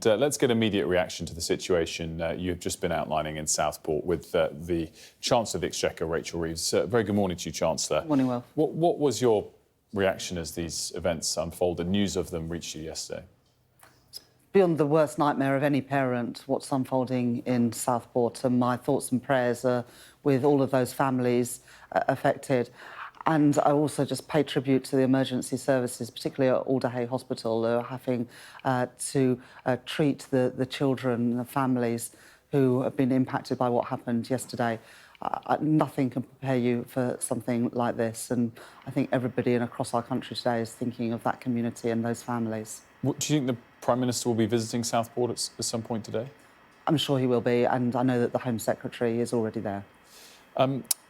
And let's get immediate reaction to the situation you've just been outlining in Southport with the Chancellor of the Exchequer, Rachel Reeves. Very good morning to you, Chancellor. Morning, Will. What was your reaction as these events unfolded? News of them reached you yesterday. Beyond the worst nightmare of any parent, what's unfolding in Southport, and my thoughts and prayers are with all of those families affected. And I also just pay tribute to the emergency services, particularly at Alderhay Hospital, who are having to treat the children and the families who have been impacted by what happened yesterday. Nothing can prepare you for something like this, and I think everybody across our country today is thinking of that community and those families. Do you think the Prime Minister will be visiting Southport at some point today? I'm sure he will be, and I know that the Home Secretary is already there.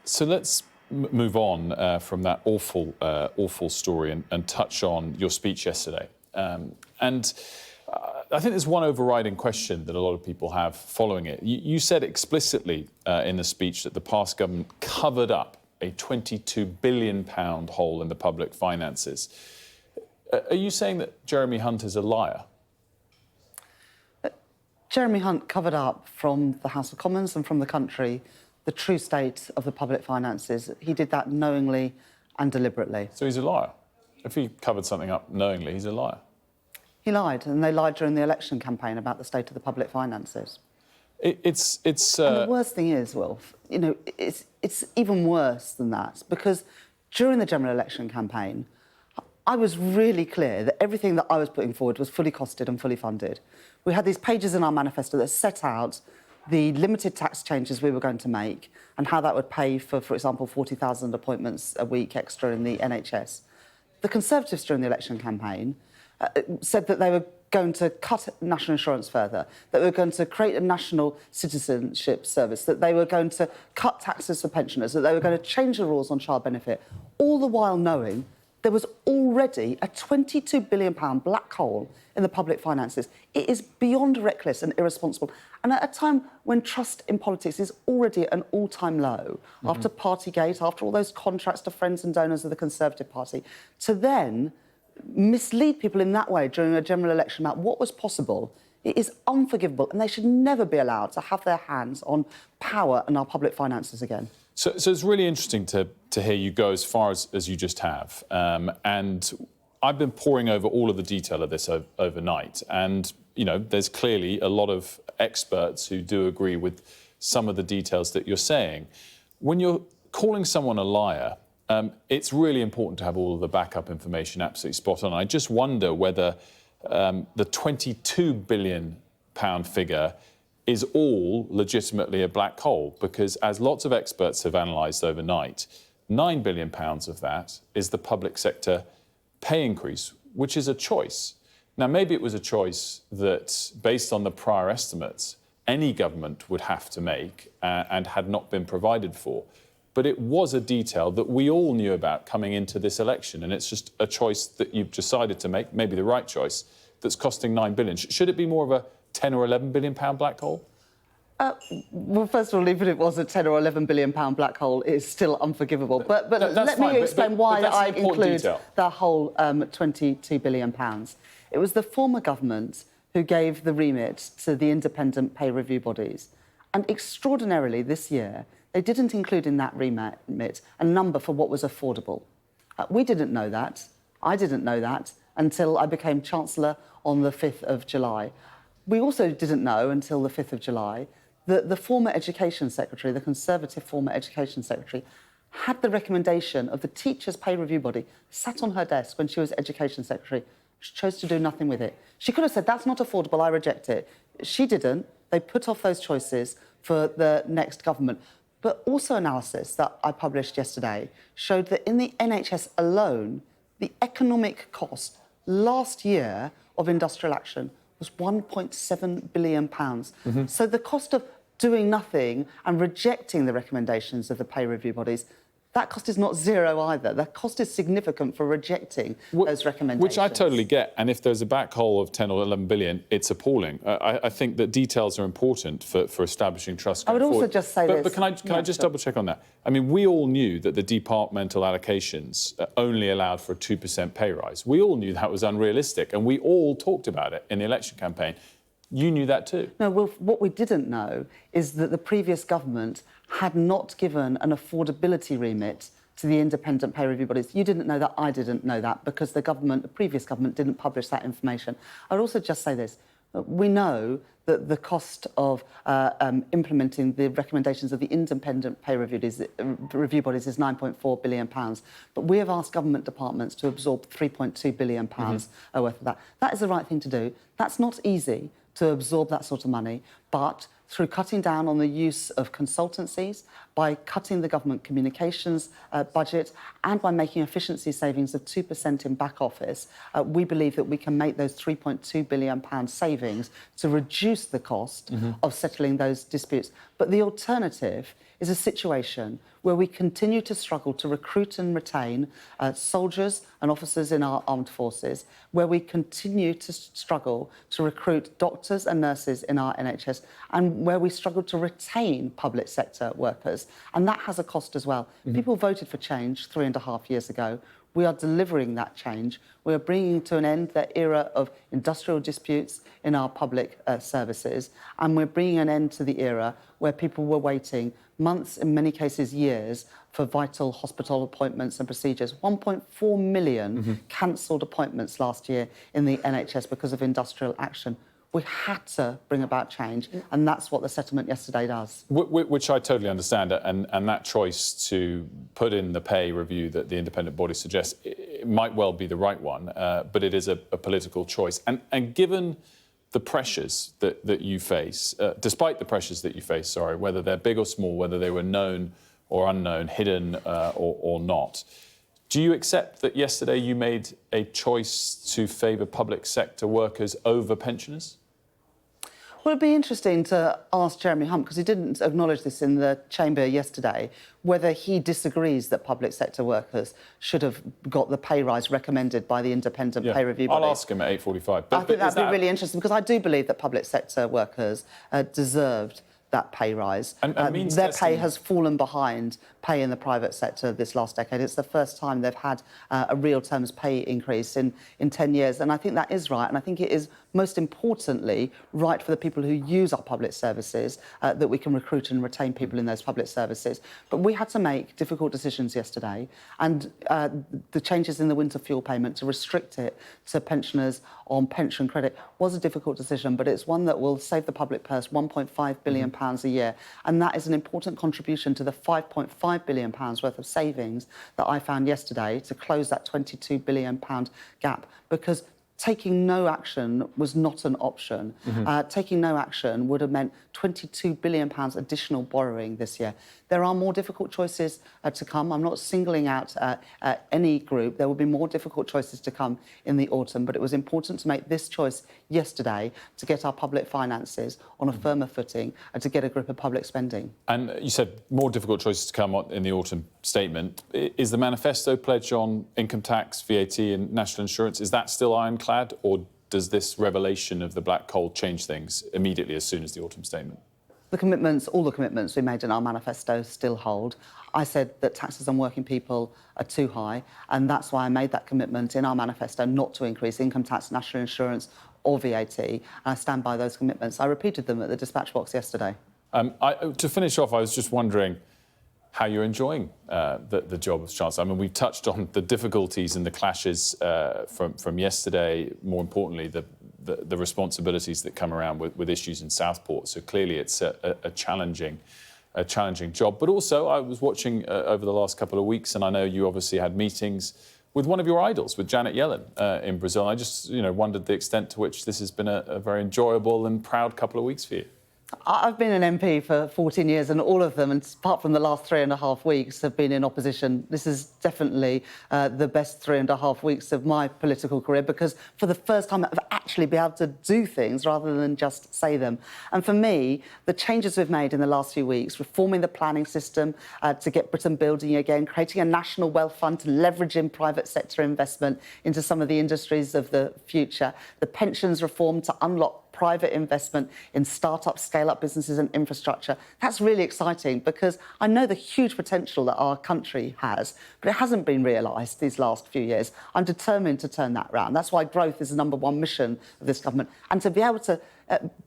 So let's move on from that awful story and touch on your speech yesterday. I think there's one overriding question that a lot of people have following it. You said explicitly in the speech that the past government covered up a £22 billion hole in the public finances. Are you saying that Jeremy Hunt is a liar? Jeremy Hunt covered up from the House of Commons and from the country the true state of the public finances. He did that knowingly and deliberately. So he's a liar? If he covered something up knowingly, he's a liar? He lied, and they lied during the election campaign about the state of the public finances. And the worst thing is, Wilf, you know, it's even worse than that, because during the general election campaign, I was really clear that everything that I was putting forward was fully costed and fully funded. We had these pages in our manifesto that set out the limited tax changes we were going to make and how that would pay for example, 40,000 appointments a week extra in the NHS. The Conservatives during the election campaign said that they were going to cut national insurance further, that they were going to create a national citizenship service, that they were going to cut taxes for pensioners, that they were going to change the rules on child benefit, all the while knowing there was already a £22 billion black hole in the public finances. It is beyond reckless and irresponsible. And at a time when trust in politics is already at an all-time low, after Partygate, after all those contracts to friends and donors of the Conservative Party, to then mislead people in that way during a general election about what was possible, it is unforgivable, and they should never be allowed to have their hands on power and our public finances again. So it's really interesting to hear you go as far as you just have. And I've been poring over all of the detail of this overnight. And, you know, there's clearly a lot of experts who do agree with some of the details that you're saying. When you're calling someone a liar, it's really important to have all of the backup information absolutely spot on. I just wonder whether the £22 billion figure is all legitimately a black hole, because as lots of experts have analysed overnight, £9 billion of that is the public sector pay increase, which is a choice. Now, maybe it was a choice that, based on the prior estimates, any government would have to make and had not been provided for. But it was a detail that we all knew about coming into this election, and it's just a choice that you've decided to make, maybe the right choice, that's costing £9 billion. Should it be more of a £10 or £11 billion black hole? Well, first of all, even if it was a £10 or £11 billion black hole, it's still unforgivable. But no, let me explain why I include the whole £22 billion. It was the former government who gave the remit to the independent pay review bodies. And extraordinarily, this year, they didn't include in that remit a number for what was affordable. We didn't know that. I didn't know that until I became Chancellor on the 5th of July. We also didn't know until the 5th of July that the former Education Secretary, the Conservative former Education Secretary, had the recommendation of the Teachers' Pay Review Body sat on her desk when she was Education Secretary. She chose to do nothing with it. She could have said, that's not affordable, I reject it. She didn't. They put off those choices for the next government. But also analysis that I published yesterday showed that in the NHS alone, the economic cost last year of industrial action was £1.7 billion. So the cost of doing nothing and rejecting the recommendations of the pay review bodies, that cost is not zero either. The cost is significant for rejecting those recommendations. Which I totally get. And if there's a black hole of 10 or 11 billion, it's appalling. I think that details are important for establishing trust going forward. I would also just say this. But can I just double check on that? I mean, we all knew that the departmental allocations only allowed for a 2% pay rise. We all knew that was unrealistic, and we all talked about it in the election campaign. You knew that too. No, well, what we didn't know is that the previous government had not given an affordability remit to the independent pay review bodies. You didn't know that, I didn't know that, because the previous government didn't publish that information. I'd also just say this. We know that the cost of implementing the recommendations of the independent pay review bodies is £9.4 billion. But we have asked government departments to absorb £3.2 billion worth of that. That is the right thing to do. That's not easy to absorb that sort of money, but through cutting down on the use of consultancies, by cutting the government communications budget, and by making efficiency savings of 2% in back office, we believe that we can make those £3.2 billion savings to reduce the cost of settling those disputes. But the alternative is a situation where we continue to struggle to recruit and retain soldiers and officers in our armed forces, where we continue to struggle to recruit doctors and nurses in our NHS, and where we struggle to retain public sector workers. And that has a cost as well. People voted for change 3.5 years ago. We are delivering that change. We are bringing to an end the era of industrial disputes in our public services, and we're bringing an end to the era where people were waiting months, in many cases years, for vital hospital appointments and procedures. 1.4 million cancelled appointments last year in the NHS because of industrial action. We had to bring about change, and that's what the settlement yesterday does. Which I totally understand, and that choice to put in the pay review that the independent body suggests, it might well be the right one, but it is a political choice. And given the pressures that you face, despite the pressures that you face, whether they're big or small, whether they were known or unknown, hidden or not, do you accept that yesterday you made a choice to favour public sector workers over pensioners? Well, it'd be interesting to ask Jeremy Hunt, because he didn't acknowledge this in the chamber yesterday, whether he disagrees that public sector workers should have got the pay rise recommended by the independent pay review body. I'll ask him at 8:45. I think that'd be really interesting, because I do believe that public sector workers deserved that pay rise. And their pay has fallen behind pay in the private sector this last decade. It's the first time they've had a real terms pay increase in 10 years. And I think that is right. And I think it is, most importantly, right for the people who use our public services, that we can recruit and retain people in those public services. But we had to make difficult decisions yesterday. And the changes in the winter fuel payment, to restrict it to pensioners on pension credit, was a difficult decision. But it's one that will save the public purse £1.5 billion a year. And that is an important contribution to the £5.5 billion worth of savings that I found yesterday to close that £22 billion gap. Because taking no action was not an option. Taking no action would have meant £22 billion additional borrowing this year. There are more difficult choices to come. I'm not singling out any group. There will be more difficult choices to come in the autumn, but it was important to make this choice yesterday to get our public finances on a firmer footing and to get a grip of public spending. And you said more difficult choices to come in the autumn statement. Is the manifesto pledge on income tax, VAT and national insurance, is that still ironclad, or does this revelation of the black coal change things immediately as soon as the autumn statement? The commitments, all the commitments we made in our manifesto still hold. I said that taxes on working people are too high, and that's why I made that commitment in our manifesto not to increase income tax, national insurance or VAT, and I stand by those commitments. I repeated them at the dispatch box yesterday. To finish off, I was just wondering how you're enjoying the job as Chancellor. I mean, we've touched on the difficulties and the clashes from yesterday, more importantly, the responsibilities that come around with issues in Southport. So clearly it's a challenging job. But also, I was watching over the last couple of weeks, and I know you obviously had meetings with one of your idols, with Janet Yellen in Brazil. I just wondered the extent to which this has been a very enjoyable and proud couple of weeks for you. I've been an MP for 14 years, and all of them, and apart from the last 3.5 weeks, have been in opposition. This is definitely the best 3.5 weeks of my political career, because for the first time I've actually been able to do things rather than just say them. And for me, the changes we've made in the last few weeks, reforming the planning system to get Britain building again, creating a national wealth fund to leverage in private sector investment into some of the industries of the future, the pensions reform to unlock private investment in start-up, scale-up businesses and infrastructure. That's really exciting, because I know the huge potential that our country has, but it hasn't been realised these last few years. I'm determined to turn that round. That's why growth is the #1 mission of this government. And to be able to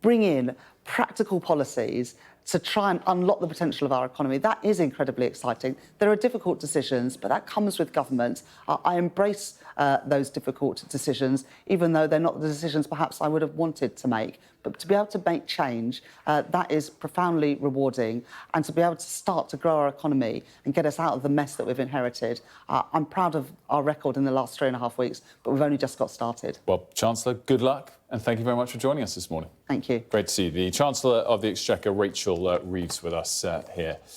bring in practical policies to try and unlock the potential of our economy. That is incredibly exciting. There are difficult decisions, but that comes with government. I embrace those difficult decisions, even though they're not the decisions perhaps I would have wanted to make. But to be able to make change, that is profoundly rewarding. And to be able to start to grow our economy and get us out of the mess that we've inherited, I'm proud of our record in the last 3.5 weeks, but we've only just got started. Well, Chancellor, good luck, and thank you very much for joining us this morning. Thank you. Great to see you. The Chancellor of the Exchequer, Rachel Reeves, with us here.